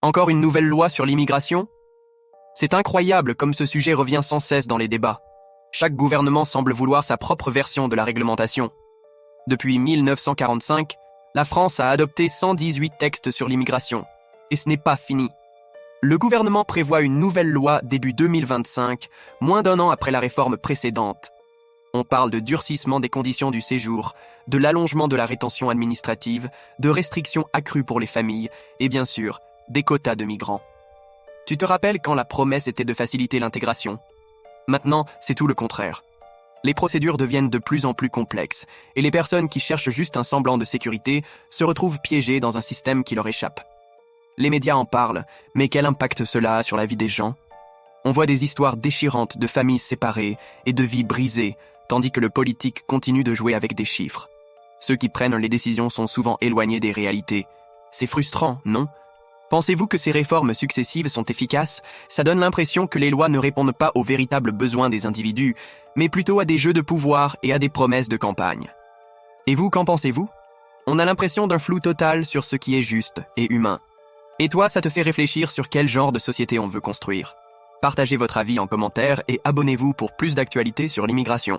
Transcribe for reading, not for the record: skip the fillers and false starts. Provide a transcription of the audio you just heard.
Encore une nouvelle loi sur l'immigration? C'est incroyable comme ce sujet revient sans cesse dans les débats. Chaque gouvernement semble vouloir sa propre version de la réglementation. Depuis 1945, la France a adopté 118 textes sur l'immigration. Et ce n'est pas fini. Le gouvernement prévoit une nouvelle loi début 2025, moins d'un an après la réforme précédente. On parle de durcissement des conditions du séjour, de l'allongement de la rétention administrative, de restrictions accrues pour les familles et bien sûr, des quotas de migrants. Tu te rappelles quand la promesse était de faciliter l'intégration? Maintenant, c'est tout le contraire. Les procédures deviennent de plus en plus complexes et les personnes qui cherchent juste un semblant de sécurité se retrouvent piégées dans un système qui leur échappe. Les médias en parlent, mais quel impact cela a sur la vie des gens? On voit des histoires déchirantes de familles séparées et de vies brisées, tandis que le politique continue de jouer avec des chiffres. Ceux qui prennent les décisions sont souvent éloignés des réalités. C'est frustrant, non? Pensez-vous que ces réformes successives sont efficaces? Ça donne l'impression que les lois ne répondent pas aux véritables besoins des individus, mais plutôt à des jeux de pouvoir et à des promesses de campagne. Et vous, qu'en pensez-vous? On a l'impression d'un flou total sur ce qui est juste et humain. Et toi, ça te fait réfléchir sur quel genre de société on veut construire? Partagez votre avis en commentaire et abonnez-vous pour plus d'actualités sur l'immigration.